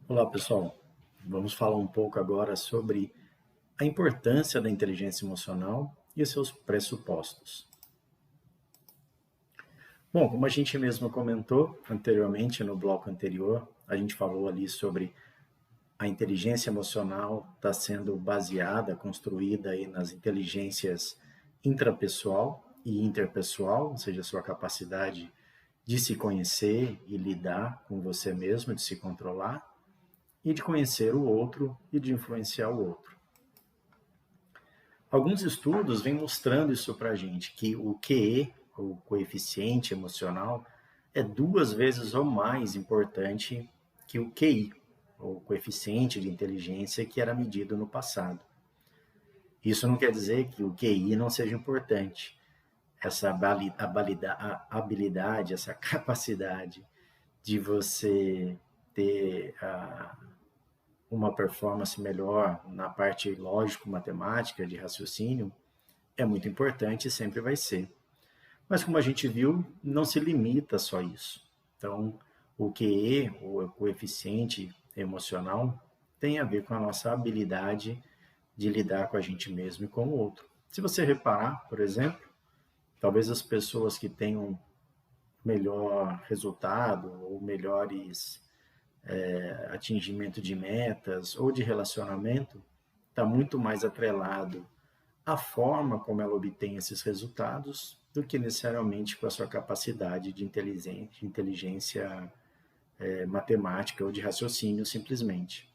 Olá, pessoal. Vamos falar um pouco agora sobre a importância da inteligência emocional e os seus pressupostos. Bom, como a gente mesmo comentou anteriormente, no bloco anterior, a gente falou ali sobre a inteligência emocional está sendo baseada, construída aí nas inteligências intrapessoal e interpessoal, ou seja, a sua capacidade de se conhecer e lidar com você mesmo, de se controlar, e de conhecer o outro e de influenciar o outro. Alguns estudos vêm mostrando isso para a gente, que o QE, o coeficiente emocional, é 2 vezes ou mais importante que o QI, o coeficiente de inteligência que era medido no passado. Isso não quer dizer que o QI não seja importante. Essa habilidade, essa capacidade de você ter uma performance melhor na parte lógico-matemática de raciocínio é muito importante e sempre vai ser. Mas como a gente viu, não se limita só a isso. Então, o QE, o coeficiente emocional, tem a ver com a nossa habilidade de lidar com a gente mesmo e com o outro. Se você reparar, por exemplo, talvez as pessoas que tenham melhor resultado ou melhores atingimento de metas ou de relacionamento está muito mais atrelado à forma como ela obtém esses resultados do que necessariamente com a sua capacidade de inteligência matemática ou de raciocínio simplesmente.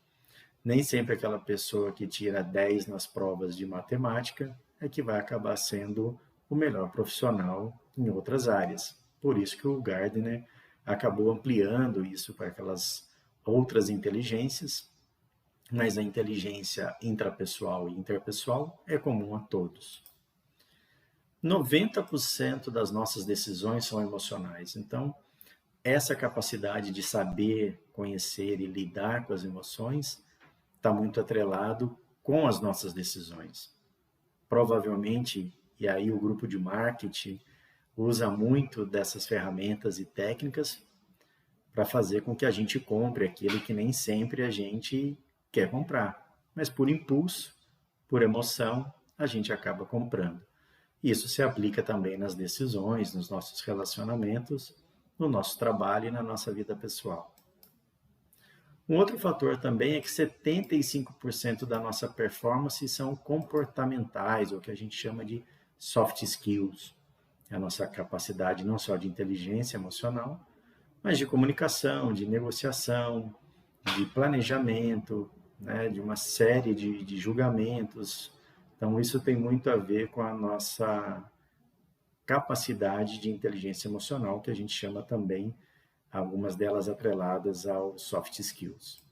Nem sempre aquela pessoa que tira 10 nas provas de matemática é que vai acabar sendo o melhor profissional em outras áreas. Por isso que o Gardner acabou ampliando isso para aquelas outras inteligências, mas a inteligência intrapessoal e interpessoal é comum a todos. 90% das nossas decisões são emocionais, então essa capacidade de saber, conhecer e lidar com as emoções está muito atrelado com as nossas decisões. Provavelmente, e aí o grupo de marketing usa muito dessas ferramentas e técnicas para fazer com que a gente compre aquilo que nem sempre a gente quer comprar. Mas por impulso, por emoção, a gente acaba comprando. Isso se aplica também nas decisões, nos nossos relacionamentos, no nosso trabalho e na nossa vida pessoal. Um outro fator também é que 75% da nossa performance são comportamentais, ou que a gente chama de soft skills. É a nossa capacidade não só de inteligência emocional, mas de comunicação, de negociação, de planejamento, né, de uma série de julgamentos. Então, isso tem muito a ver com a nossa capacidade de inteligência emocional, que a gente chama também, algumas delas atreladas aos soft skills.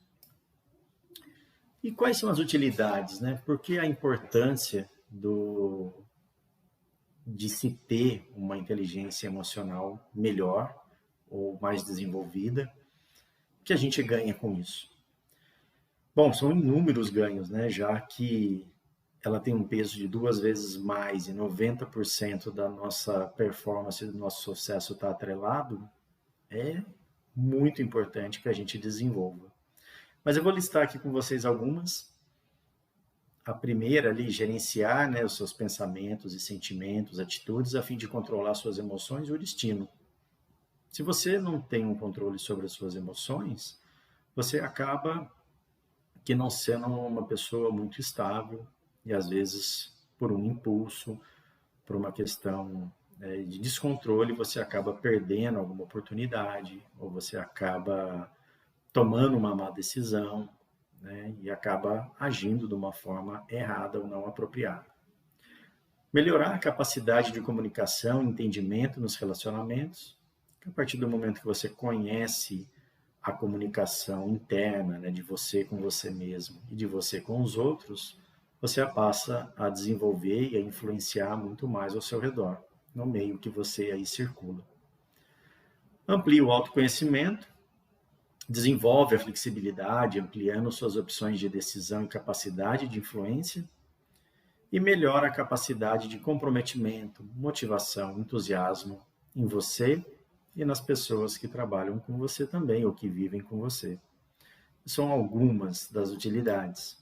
E quais são as utilidades, né? Por que a importância de se ter uma inteligência emocional melhor ou mais desenvolvida? O que a gente ganha com isso? Bom, são inúmeros ganhos, né? Já que ela tem um peso de 2 vezes mais e 90% da nossa performance, do nosso sucesso está atrelado, é muito importante que a gente desenvolva. Mas eu vou listar aqui com vocês algumas. A primeira ali, gerenciar, né, os seus pensamentos e sentimentos, atitudes, a fim de controlar suas emoções e o destino. Se você não tem um controle sobre as suas emoções, você acaba que não sendo uma pessoa muito estável e às vezes por um impulso, por uma questão de descontrole, você acaba perdendo alguma oportunidade ou você acaba tomando uma má decisão, né, e acaba agindo de uma forma errada ou não apropriada. Melhorar a capacidade de comunicação e entendimento nos relacionamentos. A partir do momento que você conhece a comunicação interna, né, de você com você mesmo e de você com os outros, você passa a desenvolver e a influenciar muito mais ao seu redor, no meio que você aí circula. Amplia o autoconhecimento, desenvolve a flexibilidade, ampliando suas opções de decisão e capacidade de influência, e melhora a capacidade de comprometimento, motivação, entusiasmo em você e nas pessoas que trabalham com você também ou que vivem com você. são algumas das utilidades.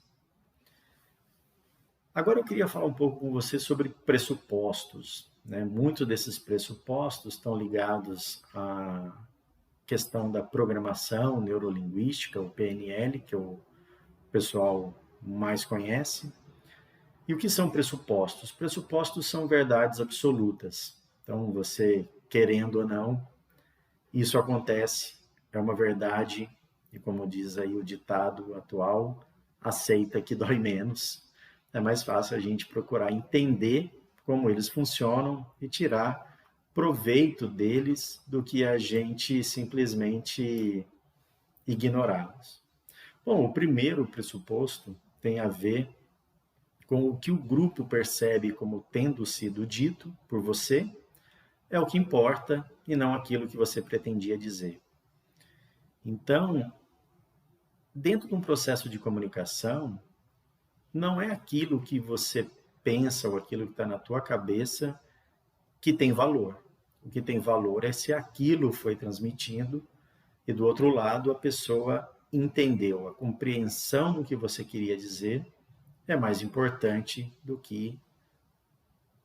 Agora eu queria falar um pouco com você sobre pressupostos, né? Muitos desses pressupostos estão ligados à questão da programação neurolinguística, o PNL, que o pessoal mais conhece. E o que são pressupostos? Pressupostos são verdades absolutas. Então, você, querendo ou não, isso acontece, é uma verdade, e como diz aí o ditado atual, aceita que dói menos. É mais fácil a gente procurar entender como eles funcionam e tirar proveito deles do que a gente simplesmente ignorá-los. Bom, o primeiro pressuposto tem a ver com o que o grupo percebe como tendo sido dito por você, é o que importa e não aquilo que você pretendia dizer. Então, dentro de um processo de comunicação, não é aquilo que você pensa ou aquilo que está na tua cabeça que tem valor. O que tem valor é se aquilo foi transmitido e do outro lado a pessoa entendeu. A compreensão do que você queria dizer é mais importante do que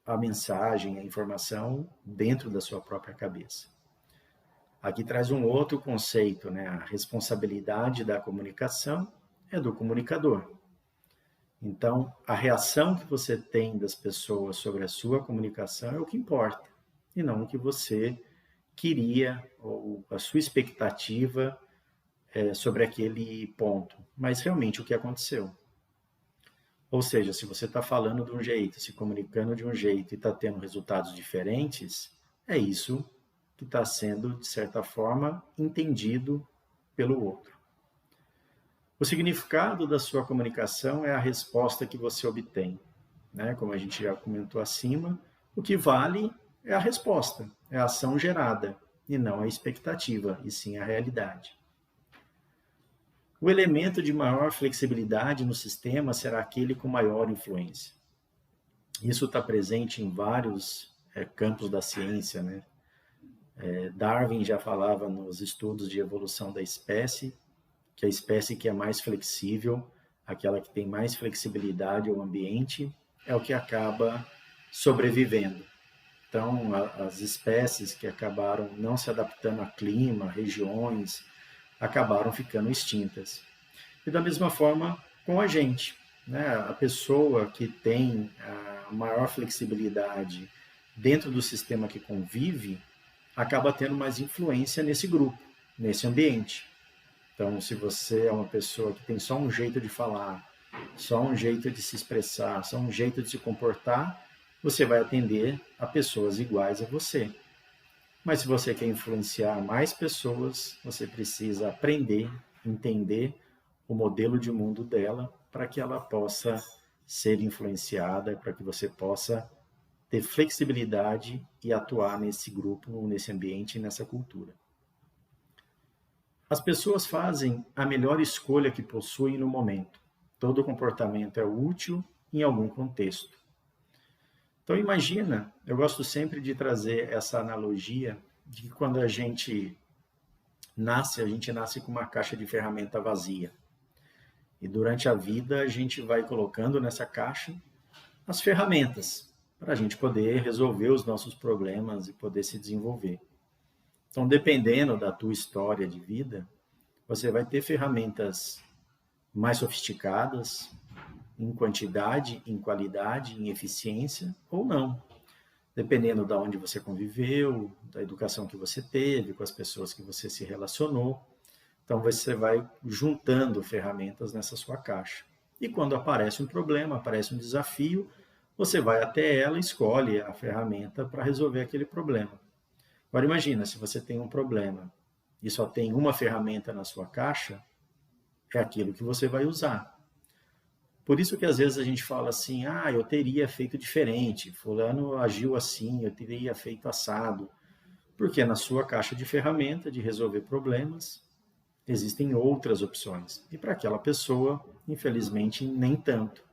a mensagem, a informação dentro da sua própria cabeça. Aqui traz um outro conceito, né? A responsabilidade da comunicação é do comunicador. Então, a reação que você tem das pessoas sobre a sua comunicação é o que importa, e não o que você queria ou a sua expectativa sobre aquele ponto, mas realmente o que aconteceu. Ou seja, se você está falando de um jeito, se comunicando de um jeito e está tendo resultados diferentes, é isso que está sendo, de certa forma, entendido pelo outro. O significado da sua comunicação é a resposta que você obtém, né? Como a gente já comentou acima, o que vale é a resposta, é a ação gerada, e não a expectativa, e sim a realidade. O elemento de maior flexibilidade no sistema será aquele com maior influência. Isso está presente em vários campos da ciência, né? Darwin já falava nos estudos de evolução da espécie, que a espécie que é mais flexível, aquela que tem mais flexibilidade ao ambiente, é o que acaba sobrevivendo. Então, as espécies que acabaram não se adaptando a clima, regiões, acabaram ficando extintas. E da mesma forma com a gente, né? A pessoa que tem a maior flexibilidade dentro do sistema que convive, acaba tendo mais influência nesse grupo, nesse ambiente. Então, se você é uma pessoa que tem só um jeito de falar, só um jeito de se expressar, só um jeito de se comportar, você vai atender a pessoas iguais a você. Mas se você quer influenciar mais pessoas, você precisa aprender, entender o modelo de mundo dela para que ela possa ser influenciada, para que você possa ter flexibilidade e atuar nesse grupo, nesse ambiente, nessa cultura. As pessoas fazem a melhor escolha que possuem no momento. Todo comportamento é útil em algum contexto. Então imagina, eu gosto sempre de trazer essa analogia de que quando a gente nasce com uma caixa de ferramenta vazia. E durante a vida a gente vai colocando nessa caixa as ferramentas para a gente poder resolver os nossos problemas e poder se desenvolver. Então, dependendo da tua história de vida, você vai ter ferramentas mais sofisticadas, em quantidade, em qualidade, em eficiência, ou não. Dependendo de onde você conviveu, da educação que você teve, com as pessoas que você se relacionou. Então, você vai juntando ferramentas nessa sua caixa. E quando aparece um problema, aparece um desafio, você vai até ela e escolhe a ferramenta para resolver aquele problema. Agora, imagina, se você tem um problema e só tem uma ferramenta na sua caixa, é aquilo que você vai usar. Por isso que às vezes a gente fala assim, eu teria feito diferente, fulano agiu assim, eu teria feito assado. Porque na sua caixa de ferramenta de resolver problemas, existem outras opções. E para aquela pessoa, infelizmente, nem tanto.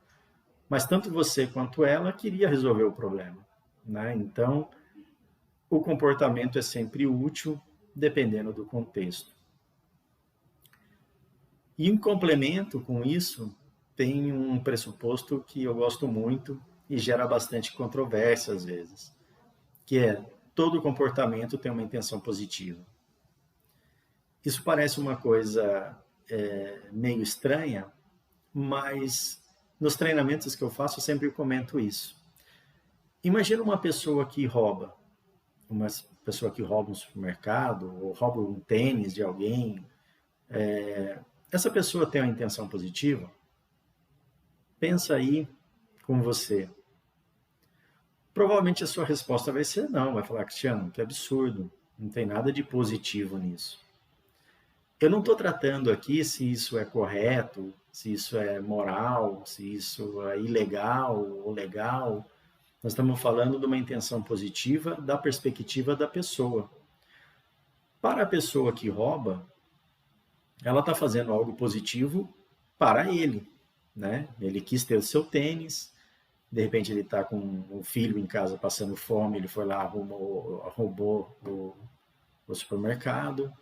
Mas tanto você quanto ela queria resolver o problema, né? Então, o comportamento é sempre útil, dependendo do contexto. E em complemento com isso, tem um pressuposto que eu gosto muito e gera bastante controvérsia às vezes, que é todo comportamento tem uma intenção positiva. Isso parece uma coisa meio estranha, mas nos treinamentos que eu faço eu sempre comento isso. Imagina uma pessoa que rouba um supermercado ou rouba um tênis de alguém. Essa pessoa tem uma intenção positiva? Pensa aí com você. Provavelmente a sua resposta vai ser não, vai falar, Cristiano, que absurdo, não tem nada de positivo nisso. Eu não estou tratando aqui se isso é correto, se isso é moral, se isso é ilegal ou legal. Nós estamos falando de uma intenção positiva da perspectiva da pessoa. Para a pessoa que rouba, ela está fazendo algo positivo para ele, né? Ele quis ter o seu tênis, de repente ele está com o filho em casa passando fome, ele foi lá, roubou o supermercado,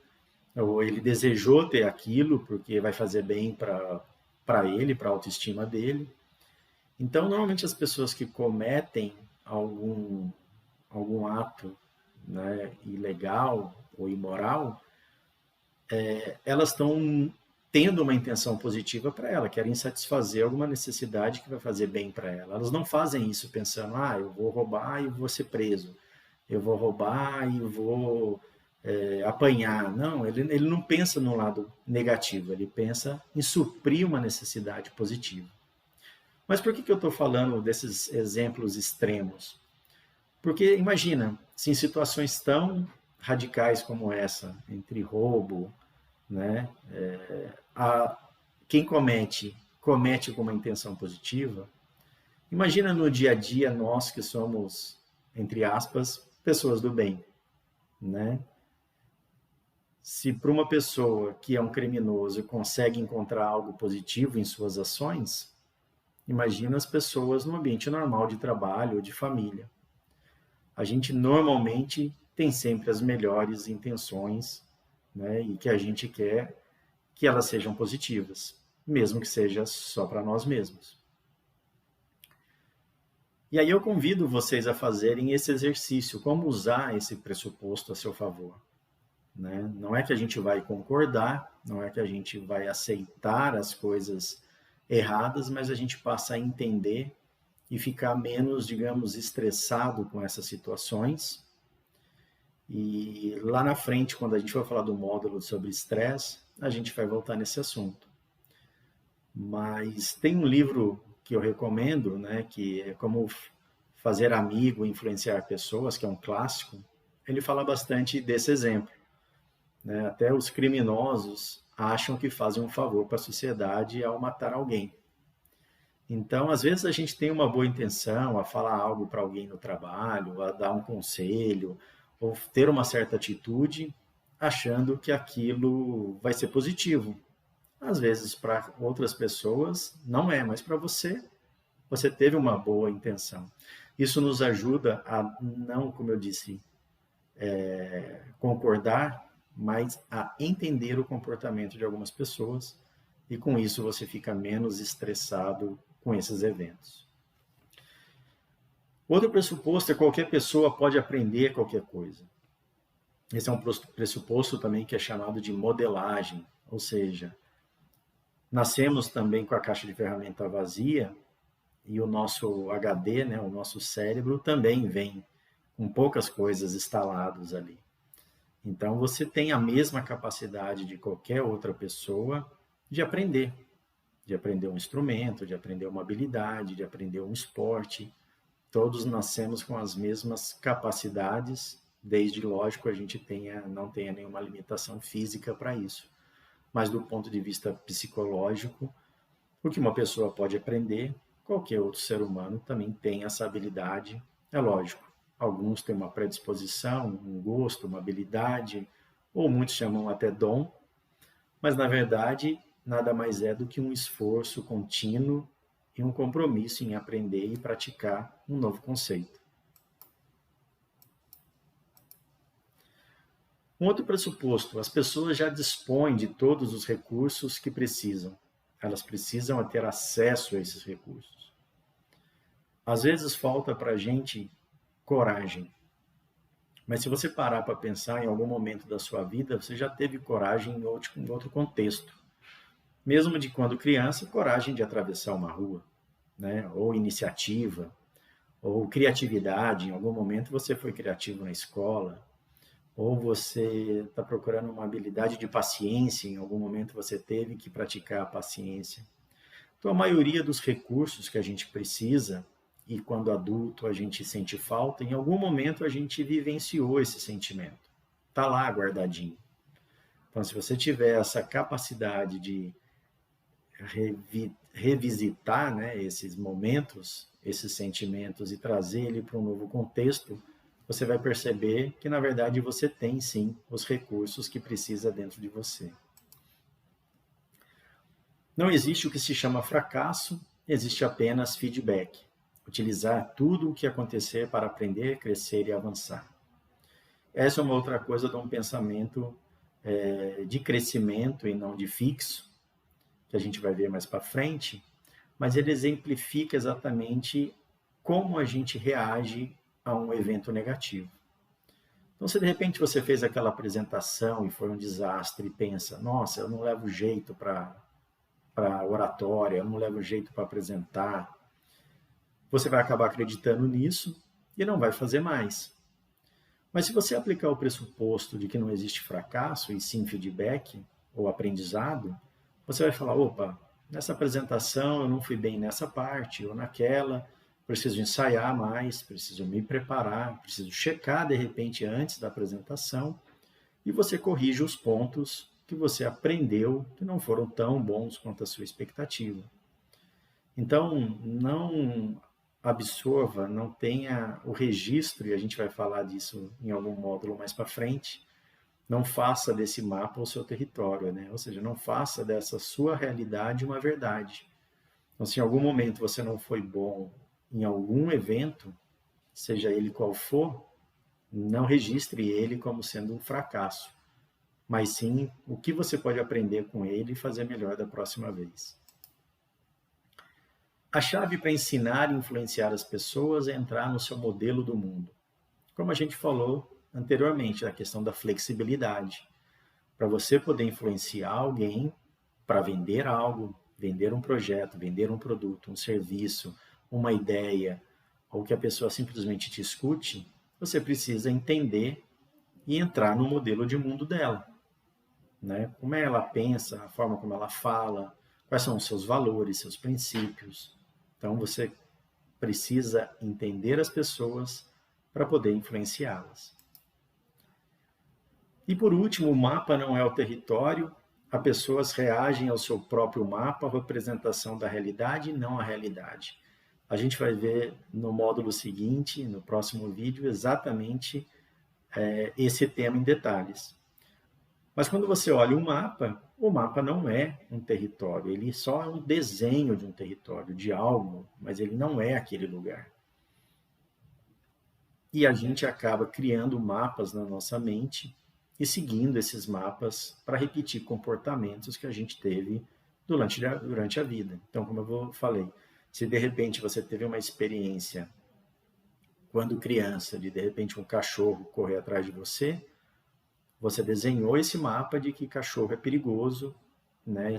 ou ele desejou ter aquilo porque vai fazer bem para ele, para a autoestima dele. Então, normalmente as pessoas que cometem algum ato, né, ilegal ou imoral, elas estão tendo uma intenção positiva para ela, querem satisfazer alguma necessidade que vai fazer bem para ela. Elas não fazem isso pensando, eu vou roubar e vou ser preso, eu vou roubar e vou apanhar. Não, ele não pensa no lado negativo, ele pensa em suprir uma necessidade positiva. Mas por que eu estou falando desses exemplos extremos? Porque imagina, se em situações tão radicais como essa, entre roubo, né, quem comete com uma intenção positiva, imagina no dia a dia nós que somos, entre aspas, pessoas do bem, né? Se para uma pessoa que é um criminoso consegue encontrar algo positivo em suas ações, imagina as pessoas no ambiente normal de trabalho ou de família. A gente normalmente tem sempre as melhores intenções, né, e que a gente quer que elas sejam positivas, mesmo que seja só para nós mesmos. E aí eu convido vocês a fazerem esse exercício, como usar esse pressuposto a seu favor. Né? Não é que a gente vai concordar, não é que a gente vai aceitar as coisas erradas, mas a gente passa a entender e ficar menos, digamos, estressado com essas situações. E lá na frente, quando a gente for falar do módulo sobre estresse, a gente vai voltar nesse assunto. Mas tem um livro que eu recomendo, né, que é Como Fazer Amigo e Influenciar Pessoas, que é um clássico. Ele fala bastante desse exemplo. Né? Até os criminosos acham que fazem um favor para a sociedade ao matar alguém. Então, às vezes a gente tem uma boa intenção a falar algo para alguém no trabalho, a dar um conselho, ou ter uma certa atitude, achando que aquilo vai ser positivo. Às vezes, para outras pessoas, não é, mas para você, você teve uma boa intenção. Isso nos ajuda a não, como eu disse, concordar, mas a entender o comportamento de algumas pessoas, e com isso você fica menos estressado com esses eventos. Outro pressuposto é que qualquer pessoa pode aprender qualquer coisa. Esse é um pressuposto também que é chamado de modelagem, ou seja, nascemos também com a caixa de ferramenta vazia e o nosso HD, né, o nosso cérebro, também vem com poucas coisas instaladas ali. Então, você tem a mesma capacidade de qualquer outra pessoa de aprender um instrumento, de aprender uma habilidade, de aprender um esporte. Todos nascemos com as mesmas capacidades, desde, lógico, a gente não tenha nenhuma limitação física para isso. Mas do ponto de vista psicológico, o que uma pessoa pode aprender, qualquer outro ser humano também tem essa habilidade. É lógico, alguns têm uma predisposição, um gosto, uma habilidade, ou muitos chamam até dom, mas na verdade nada mais é do que um esforço contínuo e um compromisso em aprender e praticar um novo conceito. Um outro pressuposto, as pessoas já dispõem de todos os recursos que precisam. Elas precisam ter acesso a esses recursos. Às vezes falta para a gente coragem. Mas se você parar para pensar em algum momento da sua vida, você já teve coragem em outro contexto. Mesmo de quando criança, coragem de atravessar uma rua, né? Ou iniciativa, ou criatividade. Em algum momento você foi criativo na escola, ou você está procurando uma habilidade de paciência, em algum momento você teve que praticar a paciência. Então, a maioria dos recursos que a gente precisa, e quando adulto a gente sente falta, em algum momento a gente vivenciou esse sentimento. Está lá guardadinho. Então, se você tiver essa capacidade de revisitar, né, esses momentos, esses sentimentos e trazer ele para um novo contexto, você vai perceber que, na verdade, você tem, sim, os recursos que precisa dentro de você. Não existe o que se chama fracasso, existe apenas feedback. Utilizar tudo o que acontecer para aprender, crescer e avançar. Essa é uma outra coisa de um pensamento de crescimento e não de fixo, que a gente vai ver mais para frente, mas ele exemplifica exatamente como a gente reage a um evento negativo. Então, se de repente você fez aquela apresentação e foi um desastre e pensa, nossa, eu não levo jeito para oratória, eu não levo jeito para apresentar, você vai acabar acreditando nisso e não vai fazer mais. Mas se você aplicar o pressuposto de que não existe fracasso e sim feedback ou aprendizado, você vai falar, opa, nessa apresentação eu não fui bem nessa parte ou naquela, preciso ensaiar mais, preciso me preparar, preciso checar de repente antes da apresentação e você corrige os pontos que você aprendeu que não foram tão bons quanto a sua expectativa. Então, não absorva, não tenha o registro, e a gente vai falar disso em algum módulo mais para frente, não faça desse mapa o seu território, né? Ou seja, não faça dessa sua realidade uma verdade. Então, se em algum momento você não foi bom em algum evento, seja ele qual for, não registre ele como sendo um fracasso, mas sim o que você pode aprender com ele e fazer melhor da próxima vez. A chave para ensinar e influenciar as pessoas é entrar no seu modelo do mundo. Como a gente falou anteriormente, a questão da flexibilidade. Para você poder influenciar alguém para vender algo, vender um projeto, vender um produto, um serviço, uma ideia, ou que a pessoa simplesmente te escute, você precisa entender e entrar no modelo de mundo dela. Né? Como ela pensa, a forma como ela fala, quais são os seus valores, seus princípios. Então, você precisa entender as pessoas para poder influenciá-las. E, por último, o mapa não é o território, as pessoas reagem ao seu próprio mapa, a representação da realidade, não a realidade. A gente vai ver no módulo seguinte, no próximo vídeo, exatamente esse tema em detalhes. Mas quando você olha o mapa não é um território, ele só é um desenho de um território, de algo, mas ele não é aquele lugar. E a gente acaba criando mapas na nossa mente e seguindo esses mapas para repetir comportamentos que a gente teve durante a vida. Então, como eu falei, se de repente você teve uma experiência quando criança, de repente um cachorro correr atrás de você, você desenhou esse mapa de que cachorro é perigoso, né?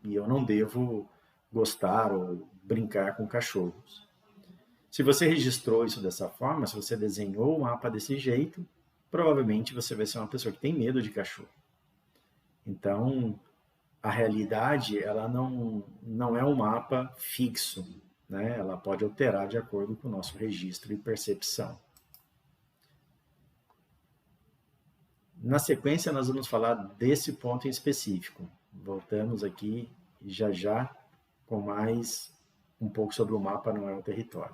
E eu não devo gostar ou brincar com cachorros. Se você registrou isso dessa forma, se você desenhou o mapa desse jeito, provavelmente você vai ser uma pessoa que tem medo de cachorro. Então, a realidade, ela não é um mapa fixo, né? Ela pode alterar de acordo com o nosso registro e percepção. Na sequência, nós vamos falar desse ponto em específico. Voltamos aqui já com mais um pouco sobre o mapa não é o território.